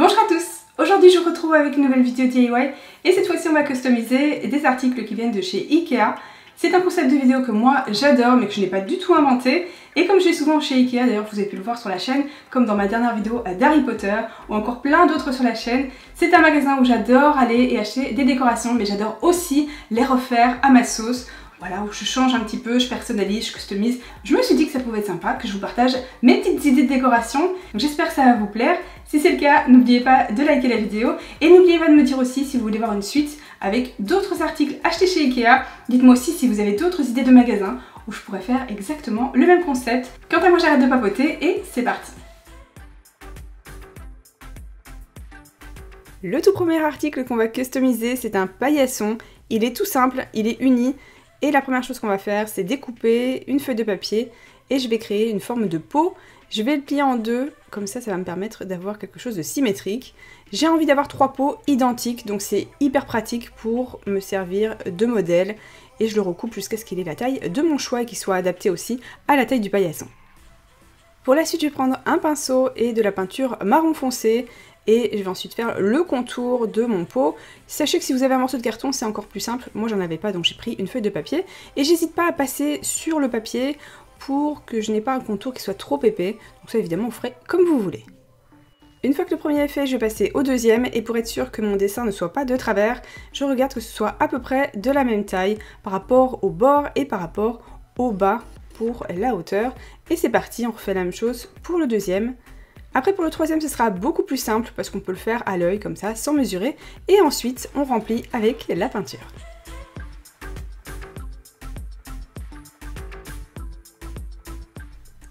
Bonjour à tous! Aujourd'hui je vous retrouve avec une nouvelle vidéo DIY et cette fois-ci on va customiser des articles qui viennent de chez Ikea. C'est un concept de vidéo que moi j'adore mais que je n'ai pas du tout inventé, et comme je vais souvent chez Ikea, d'ailleurs vous avez pu le voir sur la chaîne, comme dans ma dernière vidéo d'Harry Potter ou encore plein d'autres sur la chaîne, c'est un magasin où j'adore aller et acheter des décorations, mais j'adore aussi les refaire à ma sauce. Voilà, où je change un petit peu, je personnalise, je customise. Je me suis dit que ça pouvait être sympa, que je vous partage mes petites idées de décoration. J'espère que ça va vous plaire. Si c'est le cas, n'oubliez pas de liker la vidéo. Et n'oubliez pas de me dire aussi si vous voulez voir une suite avec d'autres articles achetés chez Ikea. Dites-moi aussi si vous avez d'autres idées de magasins où je pourrais faire exactement le même concept. Quant à moi, j'arrête de papoter et c'est parti. Le tout premier article qu'on va customiser, c'est un paillasson. Il est tout simple, il est uni. Et la première chose qu'on va faire, c'est découper une feuille de papier et je vais créer une forme de pot. Je vais le plier en deux, comme ça va me permettre d'avoir quelque chose de symétrique. J'ai envie d'avoir 3 pots identiques, donc c'est hyper pratique pour me servir de modèle. Et je le recoupe jusqu'à ce qu'il ait la taille de mon choix et qu'il soit adapté aussi à la taille du paillasson. Pour la suite, je vais prendre un pinceau et de la peinture marron foncé. Et je vais ensuite faire le contour de mon pot. Sachez que si vous avez un morceau de carton, c'est encore plus simple. Moi, j'en avais pas, donc j'ai pris une feuille de papier. Et j'hésite pas à passer sur le papier pour que je n'ai pas un contour qui soit trop épais. Donc ça, évidemment, vous ferez comme vous voulez. Une fois que le premier est fait, je vais passer au deuxième. Et pour être sûr que mon dessin ne soit pas de travers, je regarde que ce soit à peu près de la même taille par rapport au bord et par rapport au bas pour la hauteur. Et c'est parti, on refait la même chose pour le deuxième. Après pour le troisième, ce sera beaucoup plus simple parce qu'on peut le faire à l'œil comme ça, sans mesurer. Et ensuite, on remplit avec la peinture.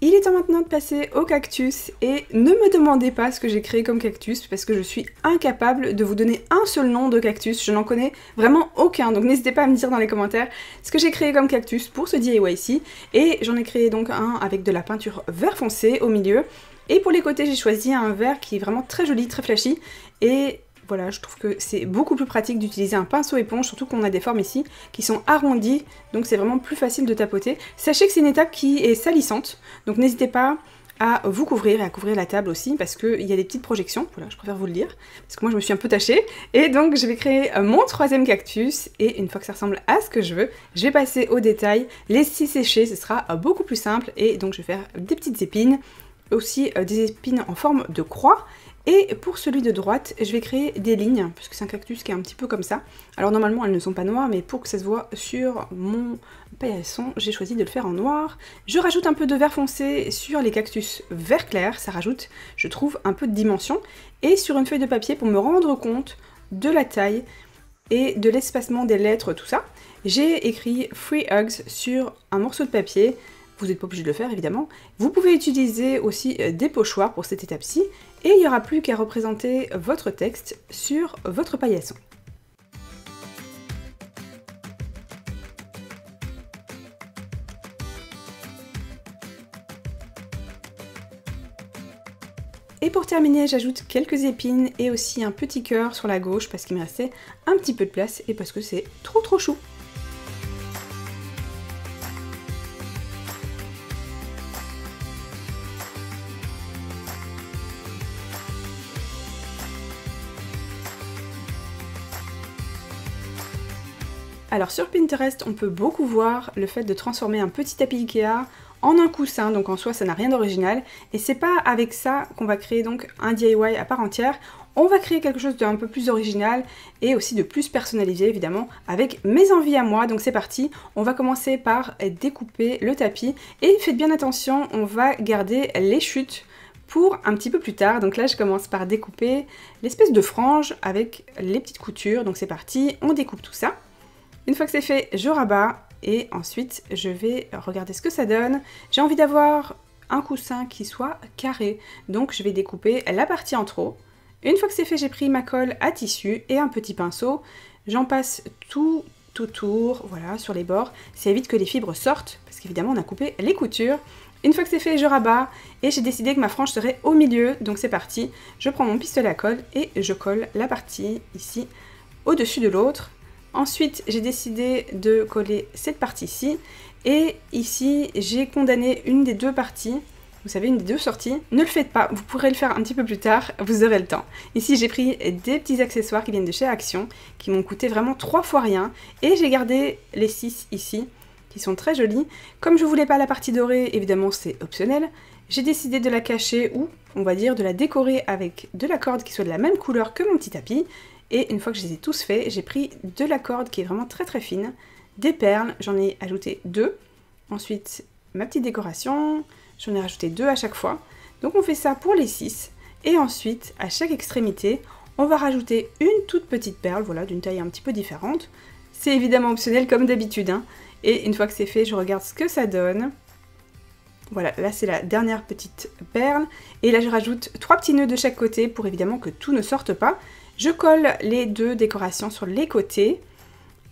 Il est temps maintenant de passer au cactus et ne me demandez pas ce que j'ai créé comme cactus parce que je suis incapable de vous donner un seul nom de cactus, je n'en connais vraiment aucun, donc n'hésitez pas à me dire dans les commentaires ce que j'ai créé comme cactus pour ce DIY ici. Et j'en ai créé donc un avec de la peinture vert foncé au milieu. Et pour les côtés, j'ai choisi un vert qui est vraiment très joli, très flashy. Et voilà, je trouve que c'est beaucoup plus pratique d'utiliser un pinceau éponge, surtout qu'on a des formes ici qui sont arrondies. Donc c'est vraiment plus facile de tapoter. Sachez que c'est une étape qui est salissante. Donc n'hésitez pas à vous couvrir et à couvrir la table aussi parce qu'il y a des petites projections. Voilà, je préfère vous le dire. Parce que moi, je me suis un peu tachée. Et donc, je vais créer mon troisième cactus. Et une fois que ça ressemble à ce que je veux, je vais passer au détail. Laisser sécher, ce sera beaucoup plus simple. Et donc, je vais faire des petites épines. Aussi des épines en forme de croix. Et pour celui de droite, je vais créer des lignes, parce que c'est un cactus qui est un petit peu comme ça. Alors normalement elles ne sont pas noires, mais pour que ça se voit sur mon paillasson, j'ai choisi de le faire en noir. Je rajoute un peu de vert foncé sur les cactus vert clair, ça rajoute, je trouve, un peu de dimension. Et sur une feuille de papier, pour me rendre compte de la taille et de l'espacement des lettres, tout ça, j'ai écrit Free Hugs sur un morceau de papier. Vous n'êtes pas obligé de le faire évidemment. Vous pouvez utiliser aussi des pochoirs pour cette étape-ci. Et il n'y aura plus qu'à représenter votre texte sur votre paillasson. Et pour terminer, j'ajoute quelques épines et aussi un petit cœur sur la gauche parce qu'il me restait un petit peu de place et parce que c'est trop chou. Alors sur Pinterest, on peut beaucoup voir le fait de transformer un petit tapis Ikea en un coussin, donc en soi ça n'a rien d'original. Et c'est pas avec ça qu'on va créer donc un DIY à part entière. On va créer quelque chose d'un peu plus original et aussi de plus personnalisé évidemment avec mes envies à moi. Donc c'est parti, on va commencer par découper le tapis et faites bien attention, on va garder les chutes pour un petit peu plus tard. Donc là je commence par découper l'espèce de frange avec les petites coutures. Donc c'est parti, on découpe tout ça. Une fois que c'est fait, je rabats et ensuite je vais regarder ce que ça donne. J'ai envie d'avoir un coussin qui soit carré, donc je vais découper la partie en trop. Une fois que c'est fait, j'ai pris ma colle à tissu et un petit pinceau. J'en passe tout autour, voilà, sur les bords. Ça évite que les fibres sortent, parce qu'évidemment on a coupé les coutures. Une fois que c'est fait, je rabats et j'ai décidé que ma frange serait au milieu, donc c'est parti. Je prends mon pistolet à colle et je colle la partie ici au-dessus de l'autre. Ensuite, j'ai décidé de coller cette partie-ci. Et ici, j'ai condamné une des deux parties vous savez, une des deux sorties, ne le faites pas, vous pourrez le faire un petit peu plus tard, vous aurez le temps. Ici j'ai pris des petits accessoires qui viennent de chez Action, qui m'ont coûté vraiment 3 fois rien, et j'ai gardé les 6 ici, qui sont très jolis. Comme je voulais pas la partie dorée, évidemment c'est optionnel, j'ai décidé de la cacher ou, on va dire, de la décorer avec de la corde qui soit de la même couleur que mon petit tapis. Et une fois que je les ai tous faits, j'ai pris de la corde qui est vraiment très très fine, des perles, j'en ai ajouté 2, ensuite ma petite décoration, j'en ai rajouté 2 à chaque fois. Donc on fait ça pour les 6, et ensuite, à chaque extrémité, on va rajouter une toute petite perle, voilà, d'une taille un petit peu différente. C'est évidemment optionnel comme d'habitude, hein. Et une fois que c'est fait, je regarde ce que ça donne. Voilà, là c'est la dernière petite perle. Et là je rajoute 3 petits nœuds de chaque côté pour évidemment que tout ne sorte pas. Je colle les 2 décorations sur les côtés.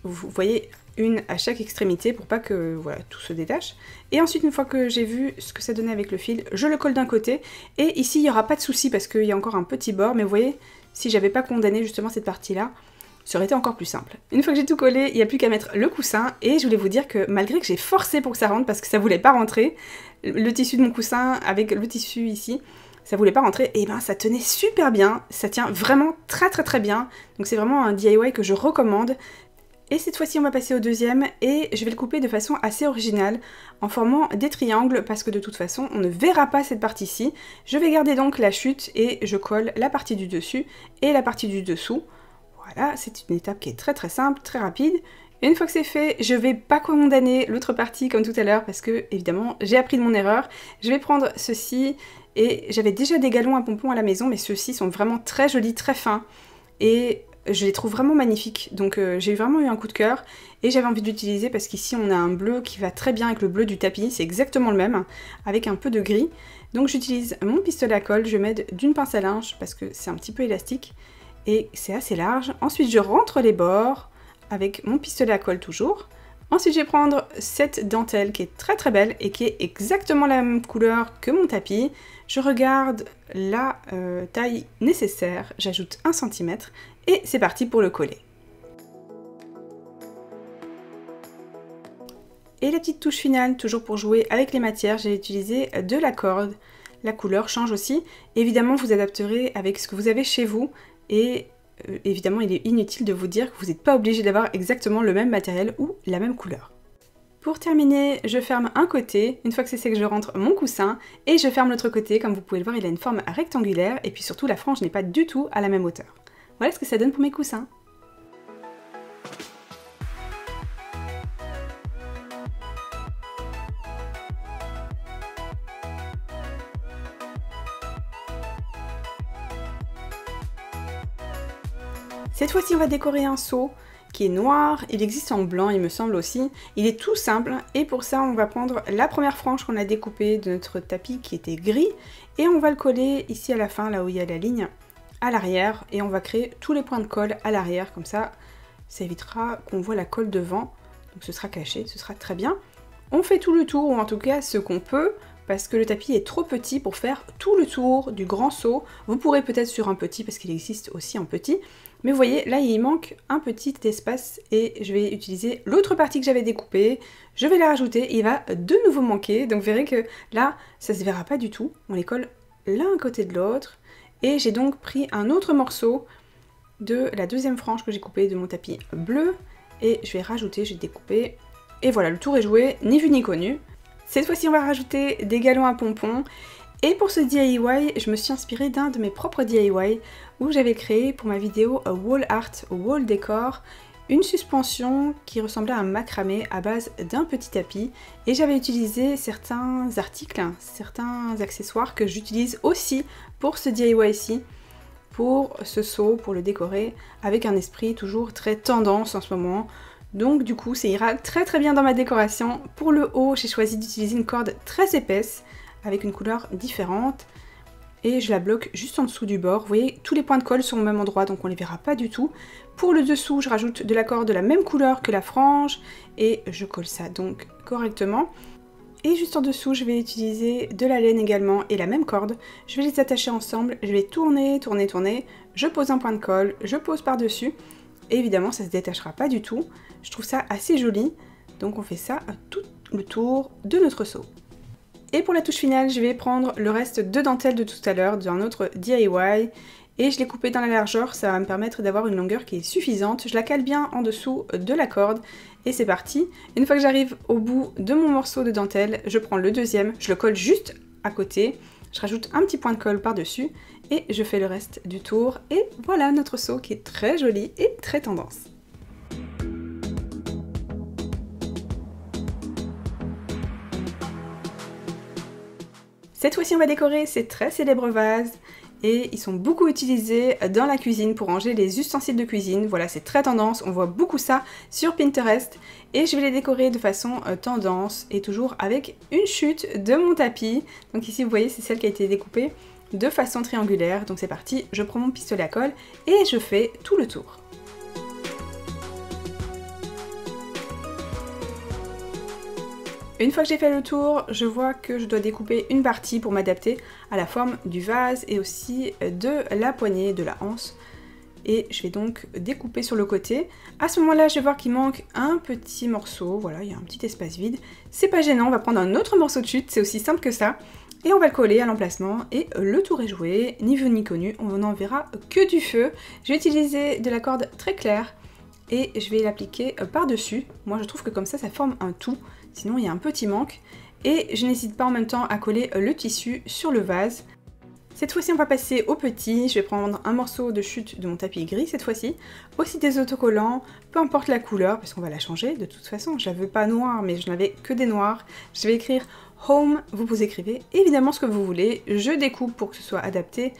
Vous voyez, une à chaque extrémité pour pas que voilà, tout se détache. Et ensuite, une fois que j'ai vu ce que ça donnait avec le fil, je le colle d'un côté. Et ici, il n'y aura pas de souci parce qu'il y a encore un petit bord. Mais vous voyez, si j'avais pas condamné justement cette partie-là, ça aurait été encore plus simple. Une fois que j'ai tout collé, il n'y a plus qu'à mettre le coussin. Et je voulais vous dire que malgré que j'ai forcé pour que ça rentre parce que ça voulait pas rentrer, le tissu de mon coussin avec le tissu ici, ça voulait pas rentrer, et ben ça tenait super bien, ça tient vraiment très très très bien. Donc c'est vraiment un DIY que je recommande. Et cette fois-ci on va passer au deuxième et je vais le couper de façon assez originale en formant des triangles parce que de toute façon on ne verra pas cette partie-ci. Je vais garder donc la chute et je colle la partie du dessus et la partie du dessous. Voilà, c'est une étape qui est très très simple, très rapide. Et une fois que c'est fait, je vais pas condamner l'autre partie comme tout à l'heure parce que évidemment j'ai appris de mon erreur. Je vais prendre ceci et j'avais déjà des galons à pompons à la maison mais ceux-ci sont vraiment très jolis, très fins et je les trouve vraiment magnifiques. Donc j'ai vraiment eu un coup de cœur et j'avais envie d'utiliser parce qu'ici on a un bleu qui va très bien avec le bleu du tapis, c'est exactement le même avec un peu de gris. Donc j'utilise mon pistolet à colle, je vais mettre d'une pince à linge parce que c'est un petit peu élastique et c'est assez large. Ensuite je rentre les bords avec mon pistolet à colle toujours. Ensuite je vais prendre cette dentelle qui est très très belle et qui est exactement la même couleur que mon tapis. Je regarde la taille nécessaire, j'ajoute 1 cm et c'est parti pour le coller. Et la petite touche finale, toujours pour jouer avec les matières, j'ai utilisé de la corde. La couleur change aussi. Évidemment vous adapterez avec ce que vous avez chez vous et évidemment, il est inutile de vous dire que vous n'êtes pas obligé d'avoir exactement le même matériel ou la même couleur. Pour terminer, je ferme un côté, une fois que c'est sec, je rentre mon coussin et je ferme l'autre côté. Comme vous pouvez le voir, il a une forme rectangulaire et puis surtout la frange n'est pas du tout à la même hauteur. Voilà ce que ça donne pour mes coussins. Cette fois-ci, on va décorer un seau qui est noir. Il existe en blanc, il me semble aussi. Il est tout simple et pour ça, on va prendre la première frange qu'on a découpée de notre tapis qui était gris et on va le coller ici à la fin, là où il y a la ligne, à l'arrière et on va créer tous les points de colle à l'arrière. Comme ça évitera qu'on voit la colle devant. Donc ce sera caché, ce sera très bien. On fait tout le tour, ou en tout cas ce qu'on peut, parce que le tapis est trop petit pour faire tout le tour du grand seau. Vous pourrez peut-être sur un petit, parce qu'il existe aussi en petit. Mais vous voyez, là il manque un petit espace et je vais utiliser l'autre partie que j'avais découpée. Je vais la rajouter et il va de nouveau manquer. Donc vous verrez que là, ça se verra pas du tout. On les colle l'un à côté de l'autre. Et j'ai donc pris un autre morceau de la deuxième frange que j'ai coupée de mon tapis bleu. Et je vais rajouter, j'ai découpé. Et voilà, le tour est joué, ni vu ni connu. Cette fois-ci, on va rajouter des galons à pompons. Et pour ce DIY, je me suis inspirée d'un de mes propres DIY où j'avais créé pour ma vidéo Wall Art, Wall Decor, une suspension qui ressemblait à un macramé à base d'un petit tapis. Et j'avais utilisé certains articles, certains accessoires que j'utilise aussi pour ce DIY-ci, pour ce seau, pour le décorer, avec un esprit toujours très tendance en ce moment. Donc du coup, ça ira très très bien dans ma décoration. Pour le haut, j'ai choisi d'utiliser une corde très épaisse, avec une couleur différente. Et je la bloque juste en dessous du bord. Vous voyez, tous les points de colle sont au même endroit, donc on les verra pas du tout. Pour le dessous, je rajoute de la corde de la même couleur que la frange. Et je colle ça donc correctement. Et juste en dessous, je vais utiliser de la laine également et la même corde. Je vais les attacher ensemble, je vais tourner, tourner, tourner. Je pose un point de colle, je pose par-dessus. Et évidemment, ça se détachera pas du tout. Je trouve ça assez joli. Donc on fait ça tout le tour de notre seau. Et pour la touche finale, je vais prendre le reste de dentelle de tout à l'heure d'un autre DIY. Et je l'ai coupé dans la largeur, ça va me permettre d'avoir une longueur qui est suffisante. Je la cale bien en dessous de la corde et c'est parti. Une fois que j'arrive au bout de mon morceau de dentelle, je prends le deuxième, je le colle juste à côté. Je rajoute un petit point de colle par-dessus et je fais le reste du tour. Et voilà notre seau qui est très joli et très tendance. Cette fois-ci on va décorer ces très célèbres vases et ils sont beaucoup utilisés dans la cuisine pour ranger les ustensiles de cuisine. Voilà, c'est très tendance, on voit beaucoup ça sur Pinterest et je vais les décorer de façon tendance et toujours avec une chute de mon tapis. Donc ici vous voyez c'est celle qui a été découpée de façon triangulaire. Donc c'est parti, je prends mon pistolet à colle et je fais tout le tour. Une fois que j'ai fait le tour, je vois que je dois découper une partie pour m'adapter à la forme du vase et aussi de la poignée, de la anse. Et je vais donc découper sur le côté. À ce moment-là, je vais voir qu'il manque un petit morceau. Voilà, il y a un petit espace vide. C'est pas gênant, on va prendre un autre morceau de chute, c'est aussi simple que ça. Et on va le coller à l'emplacement et le tour est joué. Ni vu ni connu, on n'en verra que du feu. Je vais utiliser de la corde très claire et je vais l'appliquer par-dessus. Moi, je trouve que comme ça forme un tout. Sinon il y a un petit manque et je n'hésite pas en même temps à coller le tissu sur le vase. Cette fois-ci on va passer au petit, je vais prendre un morceau de chute de mon tapis gris cette fois-ci, aussi des autocollants, peu importe la couleur parce qu'on va la changer de toute façon, je la veux pas noire mais je n'avais que des noirs. Je vais écrire Home, vous écrivez évidemment ce que vous voulez, je découpe pour que ce soit adapté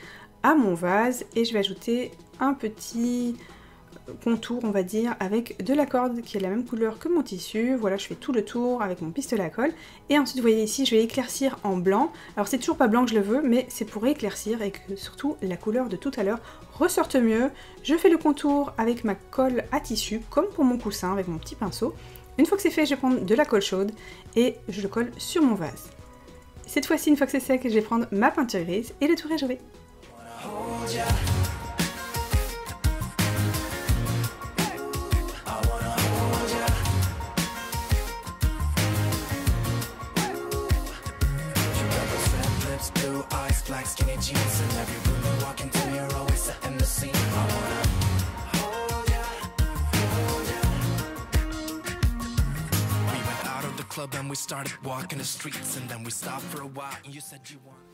à mon vase et je vais ajouter un petit contour on va dire avec de la corde qui est la même couleur que mon tissu. Voilà, je fais tout le tour avec mon pistolet à colle et ensuite vous voyez ici je vais éclaircir en blanc. Alors c'est toujours pas blanc que je le veux mais c'est pour éclaircir et que surtout la couleur de tout à l'heure ressorte mieux. Je fais le contour avec ma colle à tissu comme pour mon coussin avec mon petit pinceau. Une fois que c'est fait, je vais prendre de la colle chaude et je le colle sur mon vase. Cette fois-ci, une fois que c'est sec, je vais prendre ma peinture grise et le tour est joué.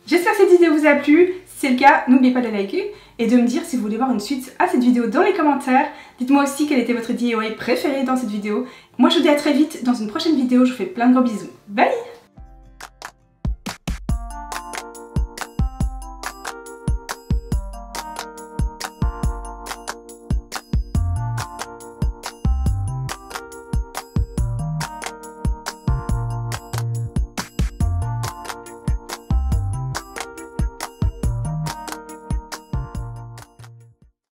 J'espère que cette vidéo vous a plu. Si c'est le cas, n'oubliez pas de la liker et de me dire si vous voulez voir une suite à cette vidéo dans les commentaires. Dites-moi aussi quel était votre DIY préféré dans cette vidéo. Moi je vous dis à très vite dans une prochaine vidéo. Je vous fais plein de gros bisous. Bye!